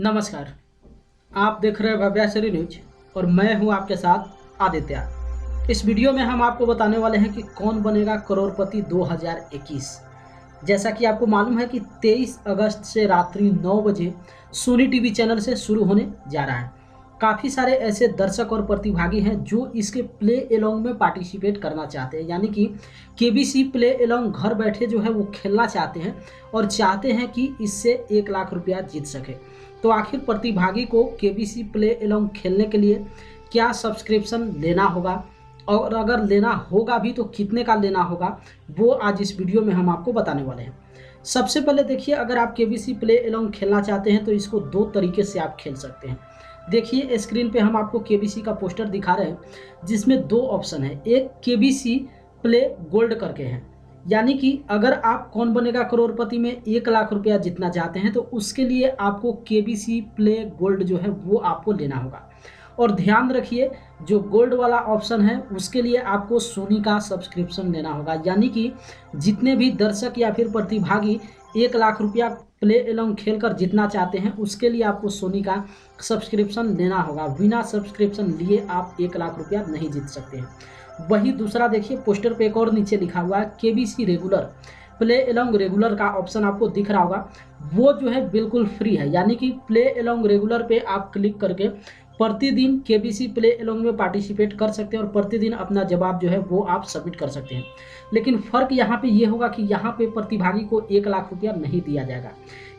नमस्कार। आप देख रहे हैं भव्याश्री न्यूज और मैं हूं आपके साथ आदित्य। इस वीडियो में हम आपको बताने वाले हैं कि कौन बनेगा करोड़पति 2021। जैसा कि आपको मालूम है कि 23 अगस्त से रात्रि 9 बजे सोनी टीवी चैनल से शुरू होने जा रहा है। काफ़ी सारे ऐसे दर्शक और प्रतिभागी हैं जो इसके प्ले एलोंग में पार्टिसिपेट करना चाहते हैं, यानी कि केबीसी प्ले एलोंग घर बैठे जो है वो खेलना चाहते हैं और चाहते हैं कि इससे 1 लाख रुपया जीत सके। तो आखिर प्रतिभागी को केबीसी प्ले एलोंग खेलने के लिए क्या सब्सक्रिप्शन लेना होगा और अगर लेना होगा भी तो कितने का लेना होगा, वो आज इस वीडियो में हम आपको बताने वाले हैं। सबसे पहले देखिए, अगर आप केबीसी प्ले एलोंग खेलना चाहते हैं तो इसको 2 तरीके से आप खेल सकते हैं। देखिए स्क्रीन पे हम आपको केबीसी का पोस्टर दिखा रहे हैं जिसमें 2 ऑप्शन है। एक केबीसी प्ले गोल्ड करके है, यानी कि अगर आप कौन बनेगा करोड़पति में 1 लाख रुपया जीतना चाहते हैं तो उसके लिए आपको केबीसी प्ले गोल्ड जो है वो आपको लेना होगा। और ध्यान रखिए, जो गोल्ड वाला ऑप्शन है उसके लिए आपको सोनी का सब्सक्रिप्शन लेना होगा, यानी कि जितने भी दर्शक या फिर प्रतिभागी 1 लाख रुपया प्ले एलोंग खेल कर जीतना चाहते हैं उसके लिए आपको सोनी का सब्सक्रिप्शन लेना होगा। बिना सब्सक्रिप्शन लिए आप 1 लाख रुपया नहीं जीत सकते हैं। वही दूसरा देखिए, पोस्टर पे एक और नीचे लिखा हुआ है KBC regular play along regular का ऑप्शन आपको दिख रहा होगा, वो जो है बिल्कुल फ्री है। यानी कि प्ले एलोंग रेगुलर पे आप क्लिक करके प्रतिदिन केबीसी प्ले एलोंग में पार्टिसिपेट कर सकते हैं और प्रतिदिन अपना जवाब जो है वो आप सबमिट कर सकते हैं। लेकिन फ़र्क यहाँ पे ये होगा कि यहाँ पे प्रतिभागी को 1 लाख रुपया नहीं दिया जाएगा।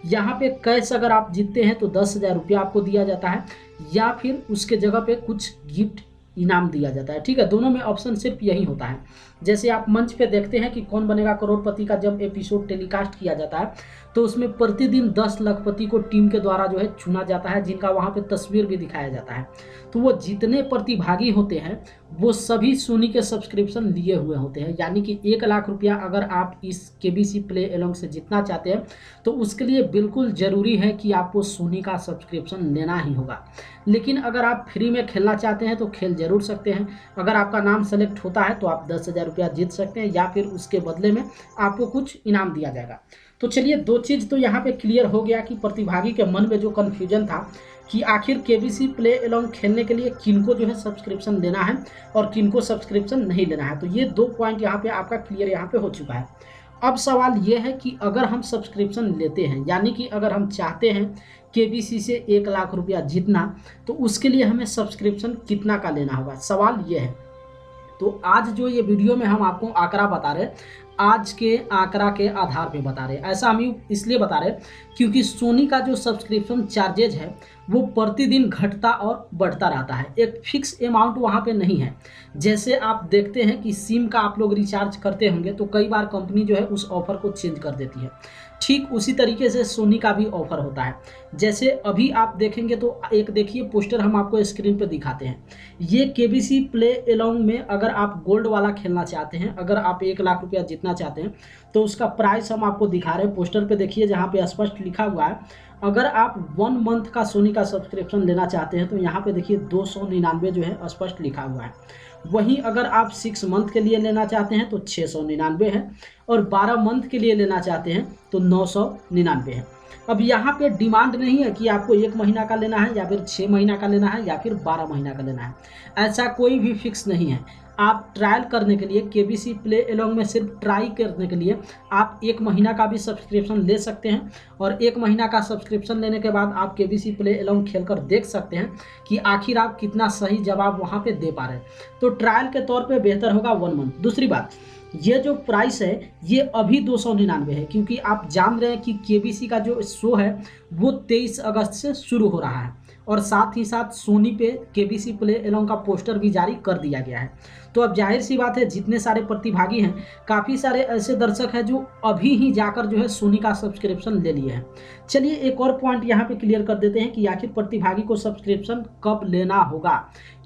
यहाँ पे कैश अगर आप जीतते हैं तो 10,000 रुपया आपको दिया जाता है या फिर उसके जगह पे कुछ गिफ्ट इनाम दिया जाता है। ठीक है, दोनों में ऑप्शन सिर्फ यही होता है। जैसे आप मंच पे देखते हैं कि कौन बनेगा करोड़पति का जब एपिसोड टेलीकास्ट किया जाता है तो उसमें प्रतिदिन 10 लखपति को टीम के द्वारा जो है चुना जाता है, जिनका वहाँ पे तस्वीर भी दिखाया जाता है। तो वो जितने प्रतिभागी होते हैं वो सभी सोनी के सब्सक्रिप्शन लिए हुए होते हैं, यानी कि 1 लाख रुपया अगर आप इस केबीसी प्ले एलोंग से जीतना चाहते हैं तो उसके लिए बिल्कुल ज़रूरी है कि आपको सोनी का सब्सक्रिप्शन लेना ही होगा। लेकिन अगर आप फ्री में खेलना चाहते हैं तो खेल जरूर सकते हैं। अगर आपका नाम सेलेक्ट होता है तो आप 10,000 रुपया जीत सकते हैं या फिर उसके बदले में आपको कुछ इनाम दिया जाएगा। तो चलिए, 2 चीज़ तो यहाँ पे क्लियर हो गया कि प्रतिभागी के मन में जो कन्फ्यूजन था कि आखिर केबीसी प्ले एलोंग खेलने के लिए किनको जो है सब्सक्रिप्शन लेना है और किनको सब्सक्रिप्शन नहीं लेना है, तो ये 2 पॉइंट यहाँ पे आपका क्लियर यहाँ पे हो चुका है। अब सवाल ये है कि अगर हम सब्सक्रिप्शन लेते हैं, यानी कि अगर हम चाहते हैं केबीसी से 1 लाख रुपया जीतना, तो उसके लिए हमें सब्सक्रिप्शन कितना का लेना होगा, सवाल ये है। तो आज जो ये वीडियो में हम आपको आंकड़ा बता रहे हैं, आज के आंकड़ा के आधार पे बता रहे हैं। ऐसा हम इसलिए बता रहे हैं क्योंकि सोनी का जो सब्सक्रिप्शन चार्जेज है वो प्रतिदिन घटता और बढ़ता रहता है। एक फिक्स अमाउंट वहाँ पे नहीं है। जैसे आप देखते हैं कि सिम का आप लोग रिचार्ज करते होंगे तो कई बार कंपनी जो है उस ऑफ़र को चेंज कर देती है। ठीक उसी तरीके से सोनी का भी ऑफ़र होता है। जैसे अभी आप देखेंगे तो एक देखिए पोस्टर हम आपको स्क्रीन पे दिखाते हैं। ये केबीसी प्ले एलोंग में अगर आप गोल्ड वाला खेलना चाहते हैं, अगर आप 1 लाख रुपया जीतना चाहते हैं तो उसका प्राइस हम आपको दिखा रहे हैं। पोस्टर पे देखिए जहाँ पे स्पष्ट लिखा हुआ है, अगर आप 1 मंथ का सोनी का सब्सक्रिप्शन लेना चाहते हैं तो यहाँ पे देखिए 299 जो है स्पष्ट लिखा हुआ है। वहीं अगर आप 6 मंथ के लिए लेना चाहते हैं तो 699 है और 12 मंथ के लिए लेना चाहते हैं तो 999 है। अब यहाँ पे डिमांड नहीं है कि आपको 1 महीना का लेना है या फिर 6 महीना का लेना है या फिर 12 महीना का लेना है, ऐसा कोई भी फिक्स नहीं है। आप ट्रायल करने के लिए केबीसी प्ले एलोंग में सिर्फ ट्राई करने के लिए आप 1 महीना का भी सब्सक्रिप्शन ले सकते हैं और 1 महीना का सब्सक्रिप्शन लेने के बाद आप केबीसी प्ले एलोंग खेलकर देख सकते हैं कि आखिर आप कितना सही जवाब वहाँ पे दे पा रहे हैं। तो ट्रायल के तौर पे बेहतर होगा 1 मंथ। दूसरी बात, ये जो प्राइस है ये अभी 299 है क्योंकि आप जान रहे हैं कि केबीसी का जो शो है वो 23 अगस्त से शुरू हो रहा है और साथ ही साथ सोनी पे केबीसी प्ले एलोंग का पोस्टर भी जारी कर दिया गया है। तो अब जाहिर सी बात है, जितने सारे प्रतिभागी हैं, काफ़ी सारे ऐसे दर्शक हैं जो अभी ही जाकर जो है सोनी का सब्सक्रिप्शन ले लिए हैं। चलिए एक और पॉइंट यहाँ पे क्लियर कर देते हैं कि आखिर प्रतिभागी को सब्सक्रिप्शन कब लेना होगा,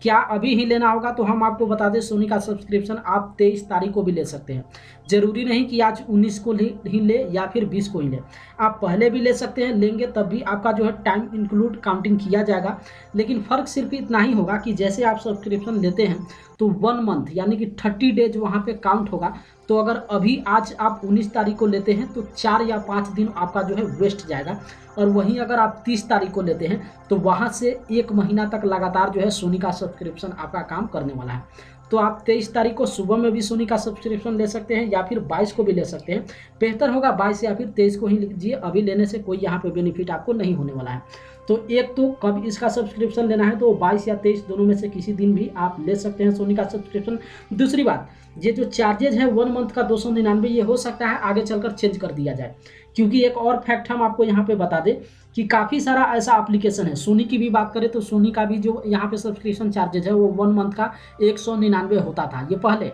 क्या अभी ही लेना होगा। तो हम आपको बता दें, सोनी का सब्सक्रिप्शन आप 23 तारीख को भी ले सकते हैं। ज़रूरी नहीं कि आज 19 को ही ले या फिर 20 को ही ले, आप पहले भी ले सकते हैं। लेंगे तब भी आपका जो है टाइम इंक्लूड काउंटिंग किया जाएगा। लेकिन फ़र्क सिर्फ इतना ही होगा कि जैसे आप सब्सक्रिप्शन लेते हैं तो 1 मंथ मंथ यानी कि 30 डेज वहाँ पे काउंट होगा। तो अगर अभी आज आप 19 तारीख को लेते हैं तो 4 या 5 दिन आपका जो है वेस्ट जाएगा, और वहीं अगर आप 30 तारीख को लेते हैं तो वहाँ से 1 महीना तक लगातार जो है सोनी का सब्सक्रिप्शन आपका काम करने वाला है। तो आप 23 तारीख को सुबह में भी सोनी का सब्सक्रिप्शन ले सकते हैं या फिर 22 को भी ले सकते हैं। बेहतर होगा 22 या फिर 23 को ही लीजिए, अभी लेने से कोई यहाँ पे बेनिफिट आपको नहीं होने वाला है। तो एक तो कब इसका सब्सक्रिप्शन लेना है तो 22 या 23 दोनों में से किसी दिन भी आप ले सकते हैं सोनी का सब्सक्रिप्शन। दूसरी बात, ये जो चार्जेज है 1 मंथ का 299, ये हो सकता है आगे चलकर चेंज कर दिया जाए, क्योंकि एक और फैक्ट हम आपको यहाँ पे बता दें कि काफ़ी सारा ऐसा एप्लीकेशन है। सोनी की भी बात करें तो सोनी का भी जो यहाँ पे सब्सक्रिप्शन चार्जेज है वो 1 मंथ का 199 होता था ये पहले।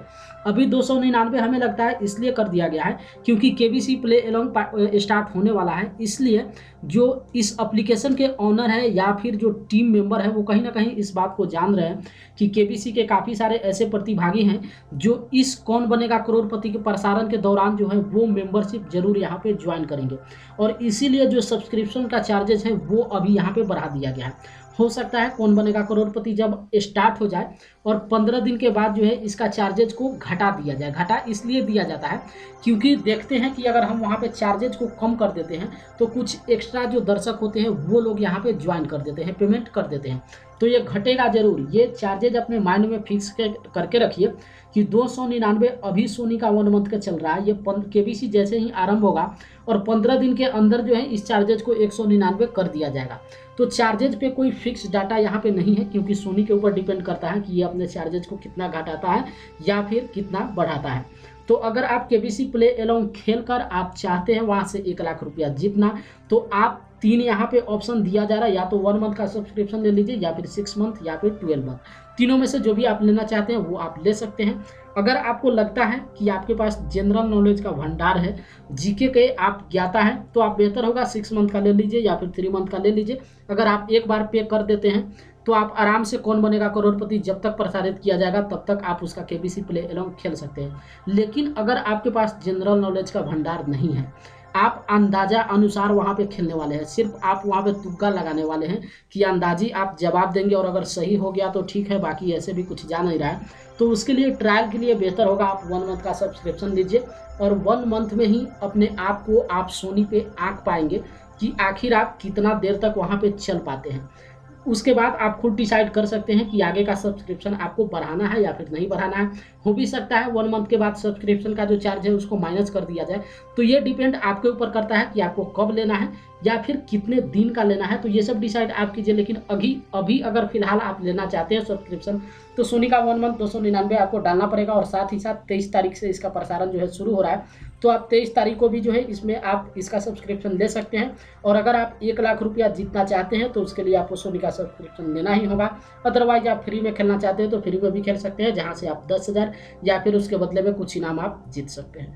अभी 299 हमें लगता है इसलिए कर दिया गया है क्योंकि केबीसी प्ले अलोंग स्टार्ट होने वाला है, इसलिए जो इस एप्लीकेशन के ऑनर है या फिर जो टीम मेंबर है वो कहीं ना कहीं इस बात को जान रहे हैं कि केबीसी के काफ़ी सारे ऐसे प्रतिभागी हैं जो इस कौन बनेगा करोड़पति के प्रसारण के दौरान जो है वो मेंबरशिप जरूर यहाँ पे ज्वाइन करेंगे, और इसीलिए जो सब्सक्रिप्शन का चार्जेस है वो अभी यहाँ पे बढ़ा दिया गया है। हो सकता है कौन बनेगा करोड़पति जब स्टार्ट हो जाए और 15 दिन के बाद जो है इसका चार्जेज को घटा दिया जाए। घटा इसलिए दिया जाता है क्योंकि देखते हैं कि अगर हम वहाँ पे चार्जेज को कम कर देते हैं तो कुछ एक्स्ट्रा जो दर्शक होते हैं वो लोग यहाँ पे ज्वाइन कर देते हैं, पेमेंट कर देते हैं, तो ये घटेगा जरूर। ये चार्जेज अपने माइंड में फिक्स करके रखिए कि 299 अभी सोनी का 1 मंथ का चल रहा है। ये केबीसी जैसे ही आरंभ होगा और 15 दिन के अंदर जो है इस चार्जेज को 199 कर दिया जाएगा। तो चार्जेज पे कोई फिक्स डाटा यहाँ पे नहीं है क्योंकि सोनी के ऊपर डिपेंड करता है कि ये अपने चार्जेज को कितना घटाता है या फिर कितना बढ़ाता है। तो अगर आप केबीसी प्ले अलोंग खेल कर आप चाहते हैं वहाँ से 1 लाख रुपया जीतना, तो आप 3 यहाँ पे ऑप्शन दिया जा रहा है, या तो 1 मंथ का सब्सक्रिप्शन ले लीजिए या फिर 6 मंथ या फिर 12 मंथ, तीनों में से जो भी आप लेना चाहते हैं वो आप ले सकते हैं। अगर आपको लगता है कि आपके पास जनरल नॉलेज का भंडार है, जीके के आप ज्ञाता है, तो आप बेहतर होगा 6 मंथ का ले लीजिए या फिर 3 मंथ का ले लीजिए। अगर आप एक बार पे कर देते हैं तो आप आराम से कौन बनेगा करोड़पति जब तक प्रसारित किया जाएगा तब तक आप उसका केबीसी प्ले अलोंग खेल सकते हैं। लेकिन अगर आपके पास जनरल नॉलेज का भंडार नहीं है, आप अंदाजा अनुसार वहाँ पे खेलने वाले हैं, सिर्फ आप वहाँ पे तुक्का लगाने वाले हैं कि अंदाजी आप जवाब देंगे और अगर सही हो गया तो ठीक है, बाकी ऐसे भी कुछ जा नहीं रहा है, तो उसके लिए ट्रायल के लिए बेहतर होगा आप 1 मंथ का सब्सक्रिप्शन लीजिए और 1 मंथ में ही अपने आप को आप सोनी पे आंक पाएंगे कि आखिर आप कितना देर तक वहाँ पे चल पाते हैं। उसके बाद आप खुद डिसाइड कर सकते हैं कि आगे का सब्सक्रिप्शन आपको बढ़ाना है या फिर नहीं बढ़ाना है। हो भी सकता है 1 मंथ के बाद सब्सक्रिप्शन का जो चार्ज है उसको माइनस कर दिया जाए। तो ये डिपेंड आपके ऊपर करता है कि आपको कब लेना है या फिर कितने दिन का लेना है, तो ये सब डिसाइड आप कीजिए। लेकिन अभी अगर फिलहाल आप लेना चाहते हैं सब्सक्रिप्शन तो सोनी का 1 मंथ 299 आपको डालना पड़ेगा, और साथ ही साथ 23 तारीख से इसका प्रसारण जो है शुरू हो रहा है, तो आप 23 तारीख को भी जो है इसमें आप इसका सब्सक्रिप्शन ले सकते हैं। और अगर आप 1 लाख रुपया जीतना चाहते हैं तो उसके लिए आपको सोनी का सब्सक्रिप्शन लेना ही होगा। अदरवाइज आप फ्री में खेलना चाहते हैं तो फ्री में भी खेल सकते हैं, जहाँ से आप 10,000 या फिर उसके बदले में कुछ इनाम आप जीत सकते हैं।